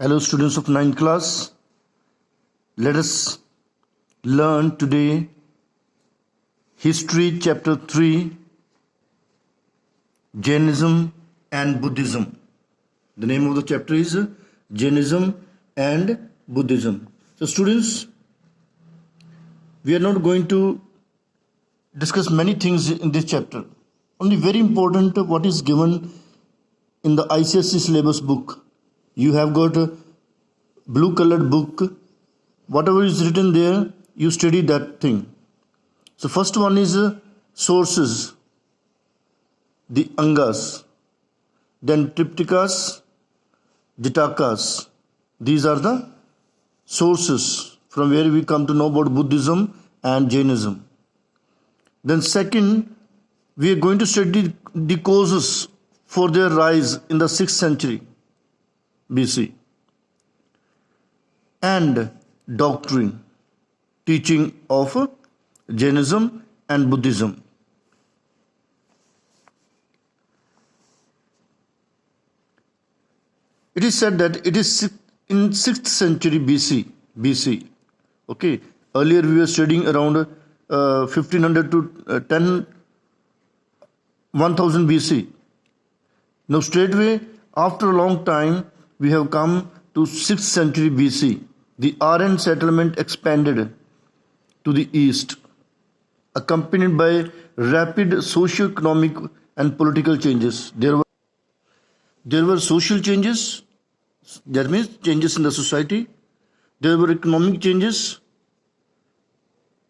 Hello, students of 9th class. Let us learn today History, Chapter 3, Jainism and Buddhism. The name of the chapter is Jainism and Buddhism. So, students, we are not going to discuss many things in this chapter. Only very important what is given in the ICSE syllabus book. You have got a blue colored book. Whatever is written there, you study that thing. So first one is sources, the Angas, then Triptikas, Jatakas. These are the sources from where we come to know about Buddhism and Jainism. Then second, we are going to study the causes for their rise in the 6th century BC and doctrine, teaching of Jainism and Buddhism. It is said that it is in 6th century BC. Okay, earlier we were studying around 1500 to 1000 BC. Now straightway after a long time we have come to 6th century BC. The Aryan settlement expanded to the east, accompanied by rapid socio-economic and political changes. There were social changes, that means changes in the society. There were economic changes.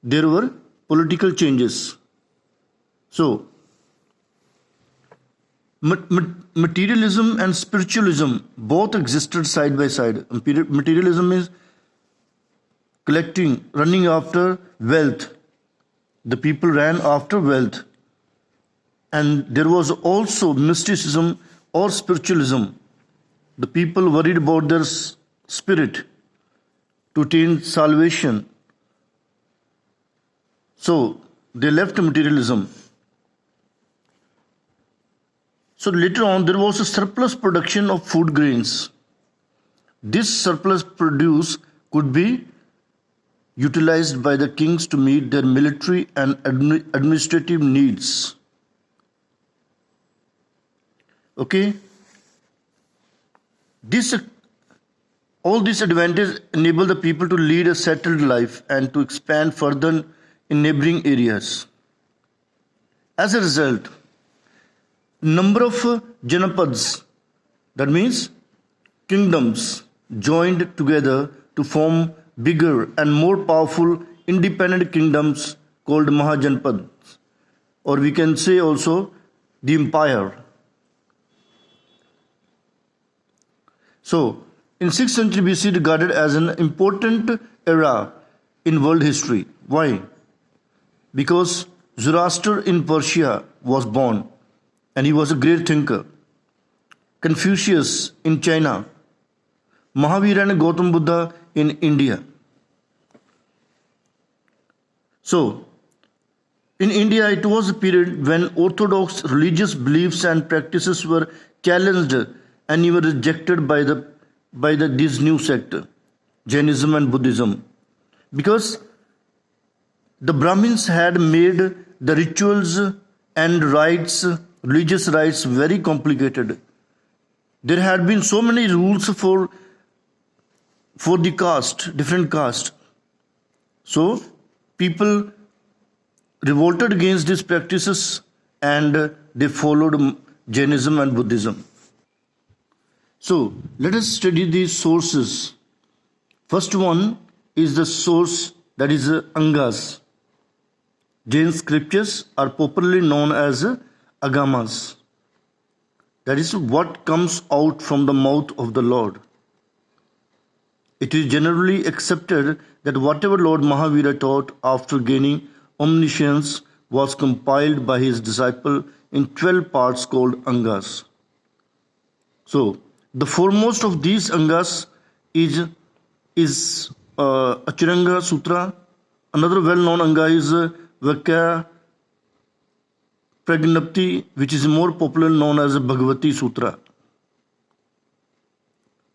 There were political changes. So, materialism and spiritualism both existed side by side. Materialism is collecting, running after wealth. The people ran after wealth. And there was also mysticism or spiritualism. The people worried about their spirit to attain salvation. So they left materialism. So later on, there was a surplus production of food grains. This surplus produce could be utilized by the kings to meet their military and administrative needs. Okay? All these advantages enable the people to lead a settled life and to expand further in neighboring areas. As a result, number of Janapads, that means kingdoms, joined together to form bigger and more powerful independent kingdoms called Mahajanpads, or we can say also the empire. So, in 6th century BC regarded as an important era in world history. Why? Because Zoroaster in Persia was born and he was a great thinker. Confucius in China, Mahavira and Gautam Buddha in India. So, in India, it was a period when orthodox religious beliefs and practices were challenged and even rejected by this new sect, Jainism and Buddhism, because the Brahmins had made the rituals and rites, religious rites, very complicated. There had been so many rules for the caste, different caste. So people revolted against these practices and they followed Jainism and Buddhism. So let us study these sources. First one is the source, that is Angas. Jain scriptures are popularly known as Agamas. That is what comes out from the mouth of the Lord. It is generally accepted that whatever Lord Mahavira taught after gaining omniscience was compiled by his disciple in 12 parts called Angas. So, the foremost of these Angas is Acharanga Sutra. Another well-known Anga is Vakya Pragnapti, which is more popular known as Bhagavati Sutra.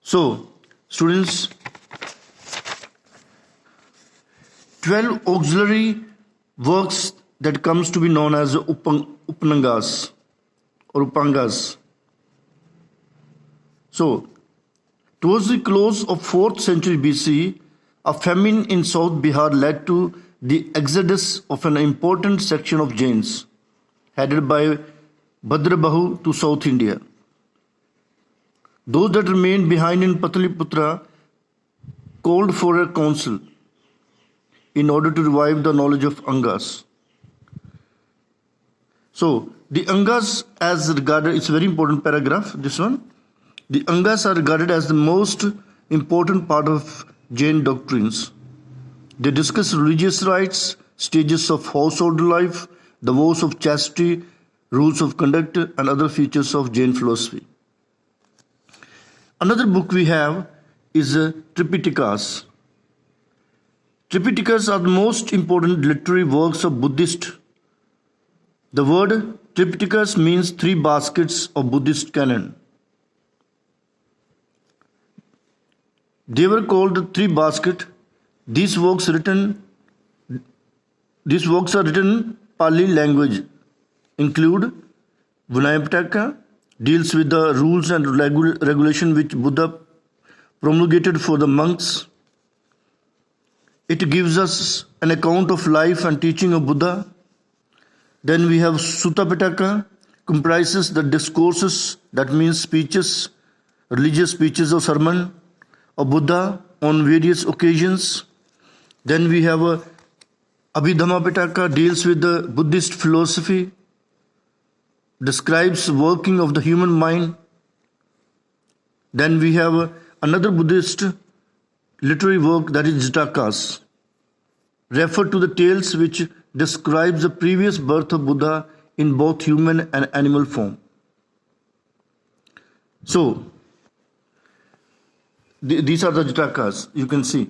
So, Students, 12 auxiliary works that comes to be known as Upangas or Upangas. So, towards the close of 4th century BC, a famine in South Bihar led to the exodus of an important section of Jains, headed by Bhadrabahu to South India. Those that remained behind in Pataliputra called for a council in order to revive the knowledge of Angas. So, the Angas as regarded, it's a very important paragraph, this one. The Angas are regarded as the most important part of Jain doctrines. They discuss religious rites, stages of household life, the vows of chastity, rules of conduct, and other features of Jain philosophy. Another book we have is Tripitakas. Tripitakas are the most important literary works of Buddhist. The word Tripitakas means 3 baskets of Buddhist canon. They were called the 3 basket. These works are written Pali language, include Vinaya Pitaka, deals with the rules and regulation which Buddha promulgated for the monks. It gives us an account of life and teaching of Buddha. Then we have Sutta Pitaka, comprises the discourses, that means speeches, religious speeches or sermon of Buddha on various occasions. Then we have Abhidhamma Pitaka, deals with the Buddhist philosophy, describes working of the human mind. Then we have another Buddhist literary work, that is Jatakas, refer to the tales which describes the previous birth of Buddha in both human and animal form. So, these are the Jatakas, you can see.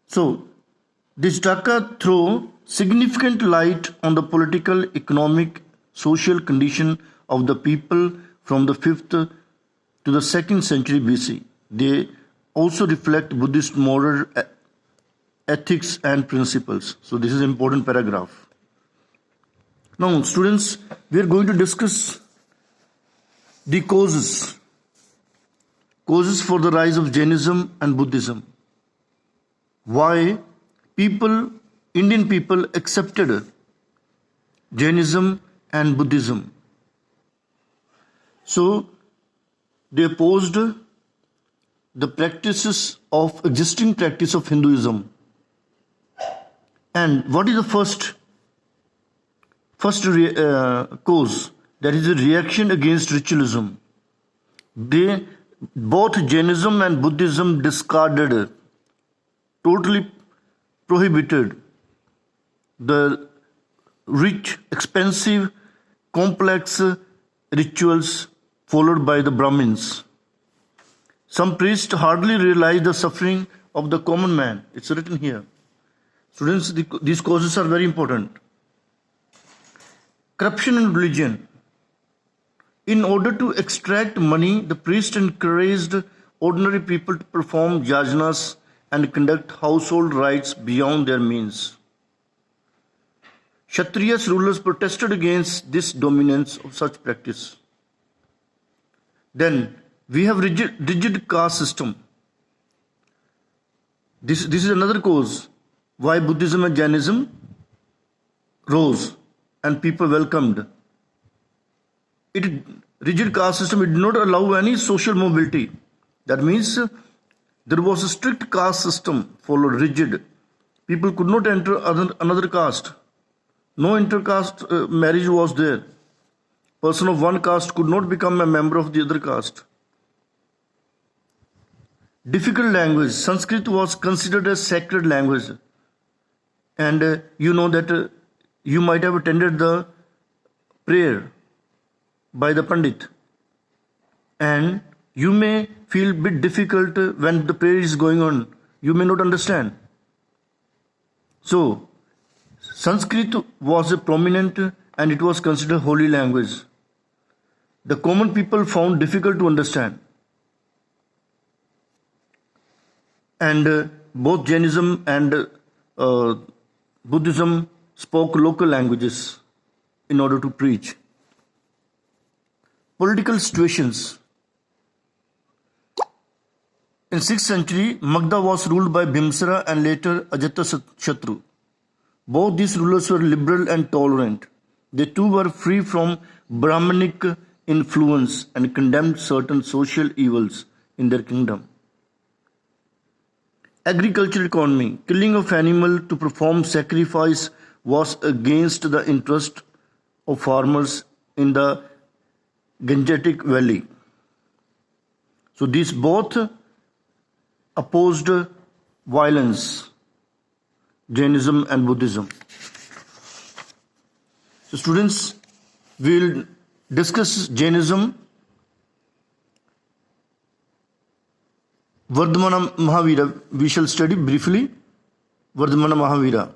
So, this Jataka throw significant light on the political, economic, social condition of the people from the 5th to the 2nd century BC. They also reflect Buddhist moral ethics and principles. So this is an important paragraph. Now, students, we are going to discuss the causes for the rise of Jainism and Buddhism. Why Indian people accepted Jainism and Buddhism. So, they opposed the existing practice of Hinduism. And what is the first cause? That is a reaction against ritualism. Both Jainism and Buddhism discarded, totally prohibited the rich, expensive, complex rituals followed by the Brahmins. Some priests hardly realize the suffering of the common man. It's written here. Students, these causes are very important. Corruption in religion. In order to extract money, the priest encouraged ordinary people to perform yajnas and conduct household rites beyond their means. Kshatriyas rulers protested against this dominance of such practice. Then we have rigid caste system. This is another cause why Buddhism and Jainism rose and people welcomed. Rigid caste system, it did not allow any social mobility. That means there was a strict caste system followed, rigid. People could not enter another caste. No intercaste marriage was there. Person of one caste could not become a member of the other caste. Difficult language. Sanskrit was considered a sacred language. And you know that you might have attended the prayer by the Pandit. And you may feel a bit difficult when the prayer is going on. You may not understand. So, Sanskrit was a prominent and it was considered holy language. The common people found difficult to understand. and both Jainism and Buddhism spoke local languages in order to preach. Political situations. In 6th century, Magda was ruled by Bhimsara and later Ajatashatru. Both these rulers were liberal and tolerant. They too were free from Brahmanic influence and condemned certain social evils in their kingdom. Agricultural economy. Killing of animal to perform sacrifice was against the interest of farmers in the Gangetic Valley. So these both opposed violence, Jainism and Buddhism. So students, we will discuss Jainism. Vardhamana Mahavira, we shall study briefly Vardhamana Mahavira.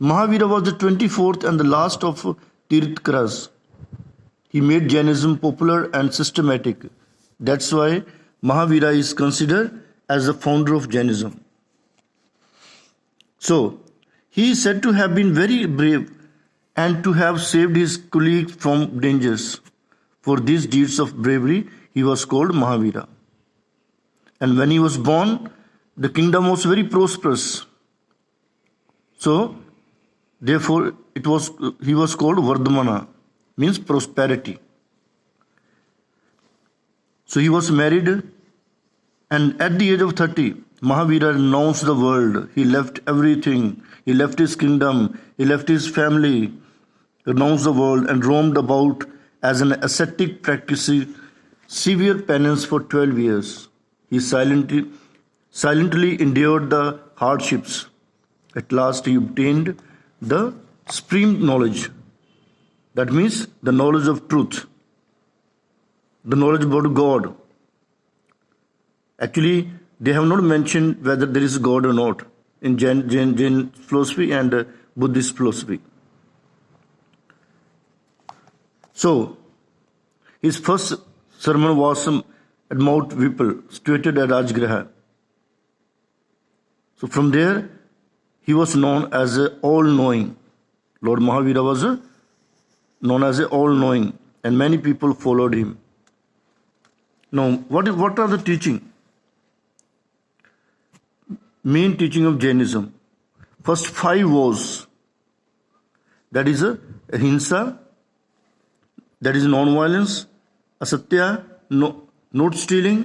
Mahavira was the 24th and the last of Tirthankars. He made Jainism popular and systematic. That's why Mahavira is considered as the founder of Jainism. So, he is said to have been very brave and to have saved his colleagues from dangers. For these deeds of bravery, he was called Mahavira. And when he was born, the kingdom was very prosperous. So, therefore, he was called Vardhamana, means prosperity. So he was married, and at the age of 30, Mahavira renounced the world. He left everything. He left his kingdom. He left his family, renounced the world, and roamed about as an ascetic, practicing severe penance for 12 years. He silently endured the hardships. At last, he obtained the supreme knowledge. That means the knowledge of truth, the knowledge about God. Actually, they have not mentioned whether there is God or not in Jain philosophy and Buddhist philosophy. So, his first sermon was at Mount Vipul, situated at Rajgriha. So from there, he was known as all-knowing. Lord Mahavira was known as all-knowing, and many people followed him. Now, what are the teaching? Main teaching of Jainism. First 5 vows. That is ahimsa, that is non-violence, asatya, not stealing,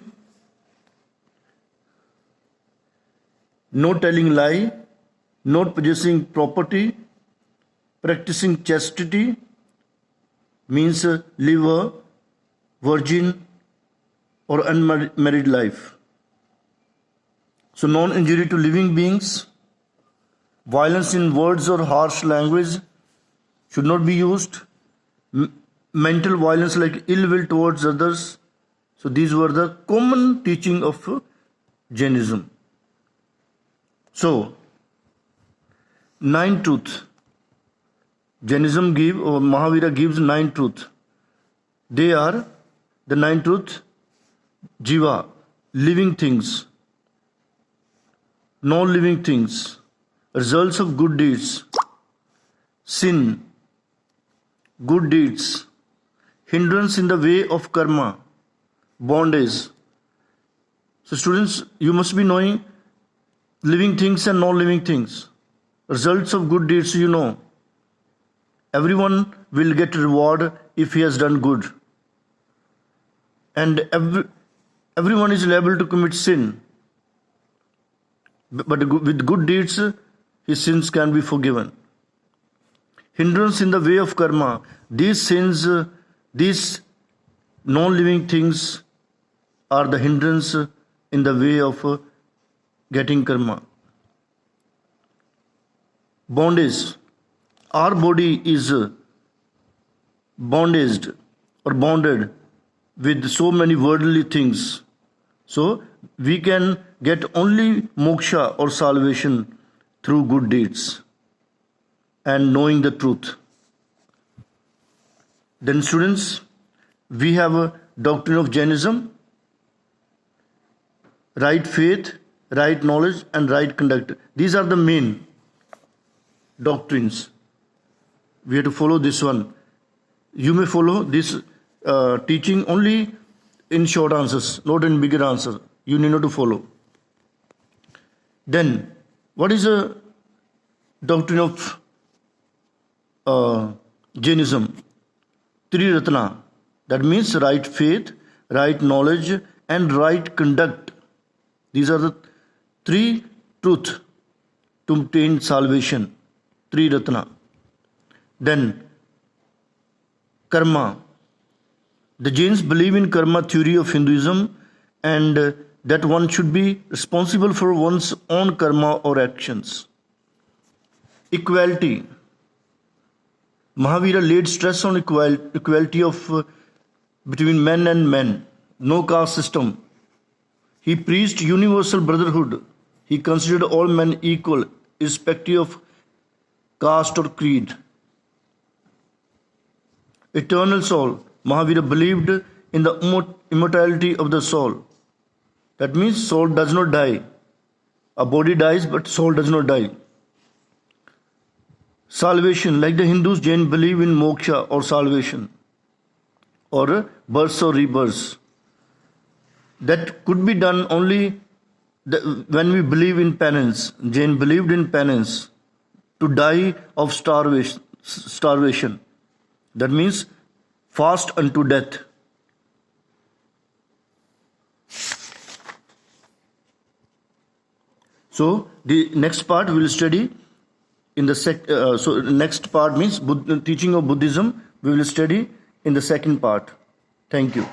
no telling lie, not possessing property, practicing chastity, means live a virgin or unmarried life. So non-injury to living beings, violence in words or harsh language should not be used, mental violence like ill will towards others. So these were the common teaching of Jainism. So, 9 truths. Jainism Mahavira gives 9 truths. They are the 9 truths: Jiva, living things, non-living things, results of good deeds, sin, good deeds, hindrance in the way of karma, bondage. So students, you must be knowing living things and non-living things. Results of good deeds, you know. Everyone will get reward if he has done good. And everyone is liable to commit sin. But with good deeds, his sins can be forgiven. Hindrance in the way of karma. These sins, these non-living things are the hindrance in the way of getting karma. Bondage. Our body is bondaged or bonded with so many worldly things. So we can get only moksha or salvation through good deeds and knowing the truth. Then students, we have a doctrine of Jainism, right faith, right knowledge, and right conduct. These are the main doctrines. We have to follow this one. You may follow this teaching only in short answers, not in bigger answer. You need not to follow. Then, what is a doctrine of Jainism? Triratna. That means right faith, right knowledge, and right conduct. These are the three truths to obtain salvation. Triratna. Then, karma. The Jains believe in karma theory of Hinduism and that one should be responsible for one's own karma or actions. Equality. Mahavira laid stress on equality of between men and men, no caste system. He preached universal brotherhood. He considered all men equal, irrespective of caste or creed. Eternal soul. Mahavira believed in the immortality of the soul. That means soul does not die. A body dies, but soul does not die. Salvation, like the Hindus, Jain believe in moksha or salvation, or birth or rebirth. That could be done only when we believe in penance. Jain believed in penance, to die of starvation. That means fast unto death. So the next part we will study in the next part means teaching of Buddhism. We will study in the second part. Thank you.